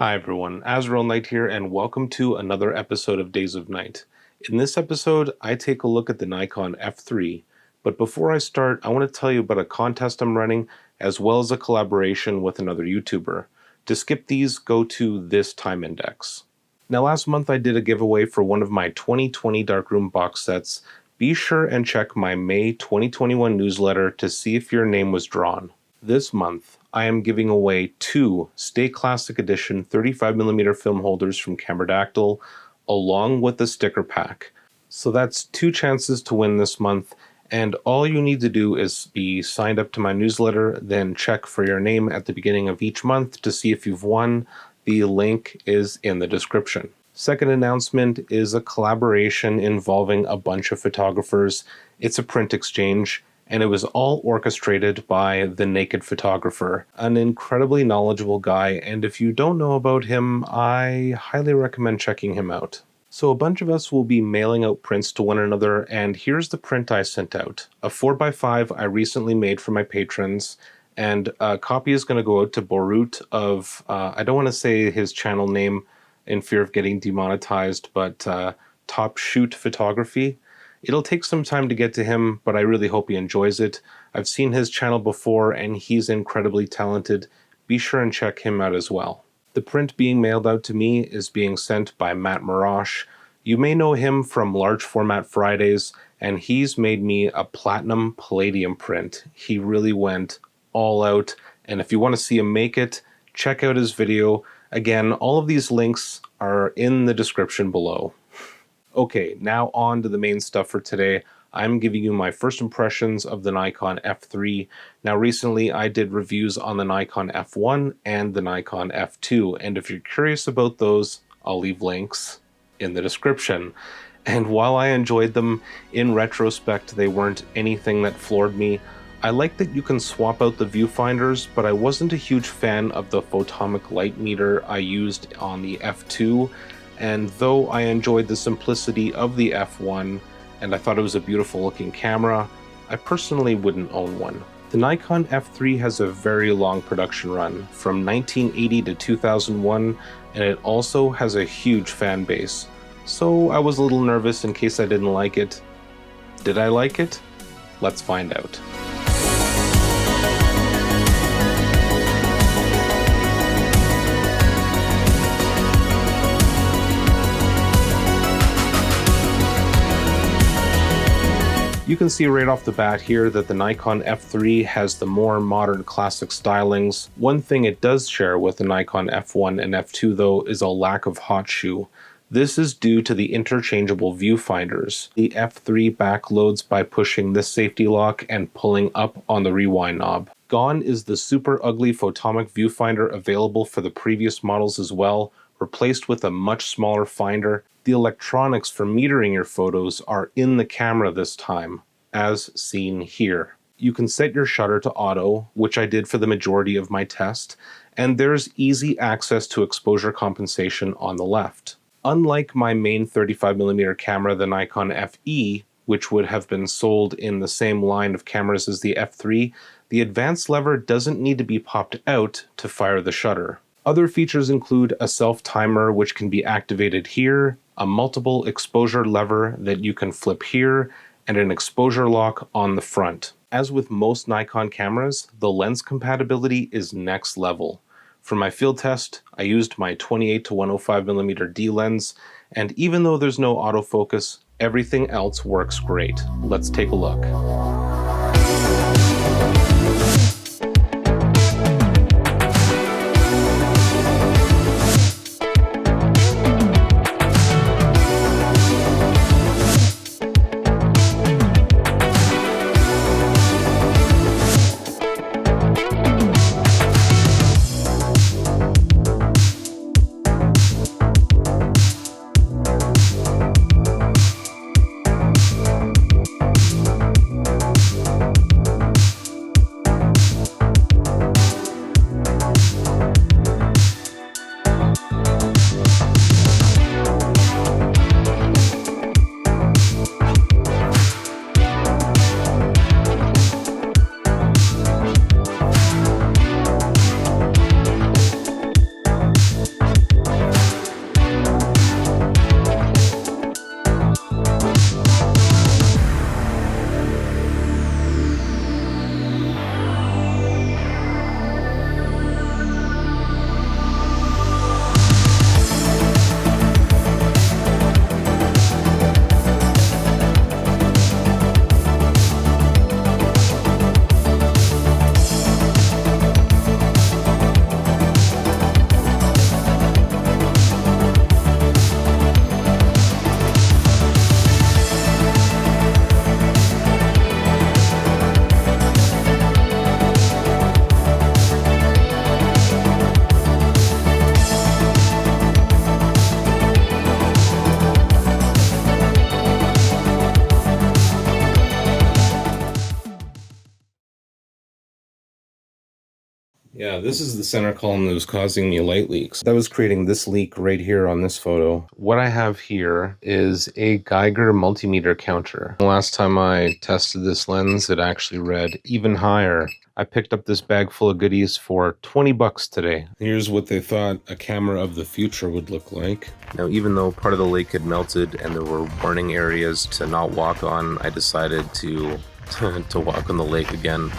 Hi everyone, Azriel Knight here, and welcome to another episode of Days of Night. In this episode, I take a look at the Nikon F3, but before I start, I want to tell you about a contest I'm running, as well as a collaboration with another YouTuber. To skip these, go to this time index. Now last month I did a giveaway for one of my 2020 Darkroom box sets. Be sure and check my May 2021 newsletter to see if your name was drawn. This month, I am giving away 2 Stay Classic Edition 35mm film holders from Cameradactyl, along with the sticker pack. So that's 2 chances to win this month, and all you need to do is be signed up to my newsletter, then check for your name at the beginning of each month to see if you've won. The link is in the description. Second announcement is a collaboration involving a bunch of photographers. It's a print exchange, and it was all orchestrated by The Naked Photographer, an incredibly knowledgeable guy, and if you don't know about him, I highly recommend checking him out. So a bunch of us will be mailing out prints to one another, and here's the print I sent out. A 4x5 I recently made for my patrons, and a copy is going to go out to Borut of, I don't want to say his channel name in fear of getting demonetized, but TopSheet Photography. It'll take some time to get to him, but I really hope he enjoys it. I've seen his channel before, and he's incredibly talented. Be sure and check him out as well. The print being mailed out to me is being sent by Marrash. You may know him from Large Format Fridays, and he's made me a platinum Paladium print. He really went all out, and if you want to see him make it, check out his video. Again, all of these links are in the description below. Okay, now on to the main stuff for today. I'm giving you my first impressions of the Nikon F3. Now recently I did reviews on the Nikon F1 and the Nikon F2, and if you're curious about those, I'll leave links in the description. And while I enjoyed them, in retrospect they weren't anything that floored me. I like that you can swap out the viewfinders, but I wasn't a huge fan of the photomic light meter I used on the F2. And though I enjoyed the simplicity of the F1, and I thought it was a beautiful looking camera, I personally wouldn't own one. The Nikon F3 has a very long production run, from 1980 to 2001, and it also has a huge fan base. So I was a little nervous in case I didn't like it. Did I like it? Let's find out. You can see right off the bat here that the Nikon F3 has the more modern classic stylings. One thing it does share with the Nikon F1 and F2 though is a lack of hot shoe. This is due to the interchangeable viewfinders. The F3 backloads by pushing this safety lock and pulling up on the rewind knob. Gone is the super ugly photomic viewfinder available for the previous models as well, replaced with a much smaller finder. The electronics for metering your photos are in the camera this time, as seen here. You can set your shutter to auto, which I did for the majority of my test, and there's easy access to exposure compensation on the left. Unlike my main 35mm camera, the Nikon FE, which would have been sold in the same line of cameras as the F3, the advanced lever doesn't need to be popped out to fire the shutter. Other features include a self-timer which can be activated here, a multiple exposure lever that you can flip here, and an exposure lock on the front. As with most Nikon cameras, the lens compatibility is next level. For my field test, I used my 28 to 105mm D lens, and even though there's no autofocus, everything else works great. Let's take a look. Yeah, this is the center column that was causing me light leaks. That was creating this leak right here on this photo. What I have here is a Geiger multimeter counter. The last time I tested this lens, it actually read even higher. I picked up this bag full of goodies for 20 bucks today. Here's what they thought a camera of the future would look like. Now, even though part of the lake had melted and there were warning areas to not walk on, I decided to walk on the lake again.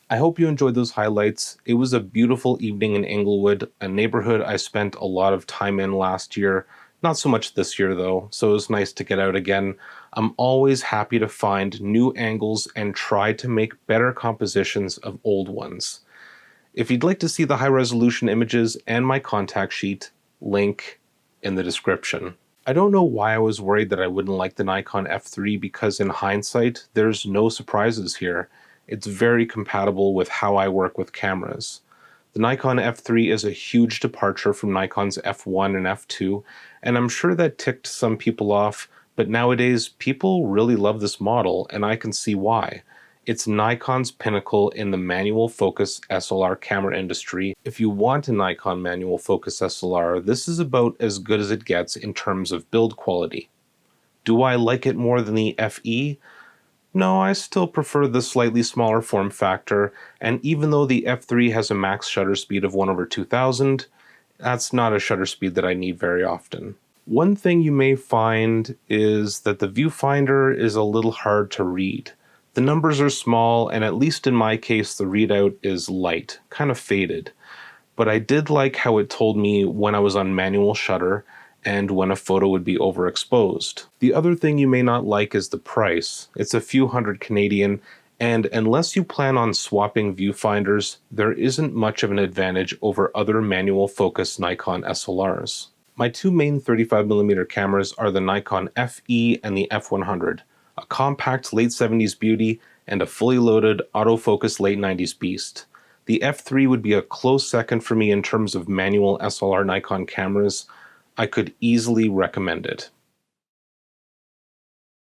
I hope you enjoyed those highlights. It was a beautiful evening in Englewood, a neighborhood I spent a lot of time in last year. Not so much this year though, so it was nice to get out again. I'm always happy to find new angles and try to make better compositions of old ones. If you'd like to see the high resolution images and my contact sheet, link in the description. I don't know why I was worried that I wouldn't like the Nikon F3 because in hindsight, there's no surprises here. It's very compatible with how I work with cameras. The Nikon F3 is a huge departure from Nikon's F1 and F2, and I'm sure that ticked some people off, but nowadays people really love this model, and I can see why. It's Nikon's pinnacle in the manual focus SLR camera industry. If you want a Nikon manual focus SLR, this is about as good as it gets in terms of build quality. Do I like it more than the FE? No, I still prefer the slightly smaller form factor, and even though the F3 has a max shutter speed of 1/2000, that's not a shutter speed that I need very often. One thing you may find is that the viewfinder is a little hard to read. The numbers are small, and at least in my case, the readout is light, kind of faded. But I did like how it told me when I was on manual shutter, and when a photo would be overexposed. The other thing you may not like is the price. It's a few hundred Canadian, and unless you plan on swapping viewfinders, there isn't much of an advantage over other manual focus Nikon SLRs. My two main 35mm cameras are the Nikon FE and the F100, a compact late 70s beauty and a fully loaded autofocus late 90s beast. The F3 would be a close second for me in terms of manual SLR Nikon cameras. I could easily recommend it.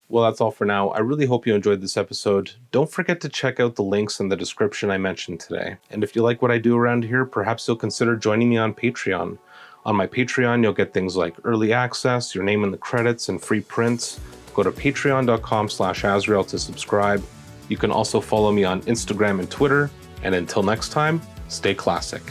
Well, that's all for now. I really hope you enjoyed this episode. Don't forget to check out the links in the description I mentioned today. And if you like what I do around here, perhaps you'll consider joining me on Patreon. On my Patreon, you'll get things like early access, your name in the credits, and free prints. Go to patreon.com/Azriel to subscribe. You can also follow me on Instagram and Twitter. And until next time, stay classic.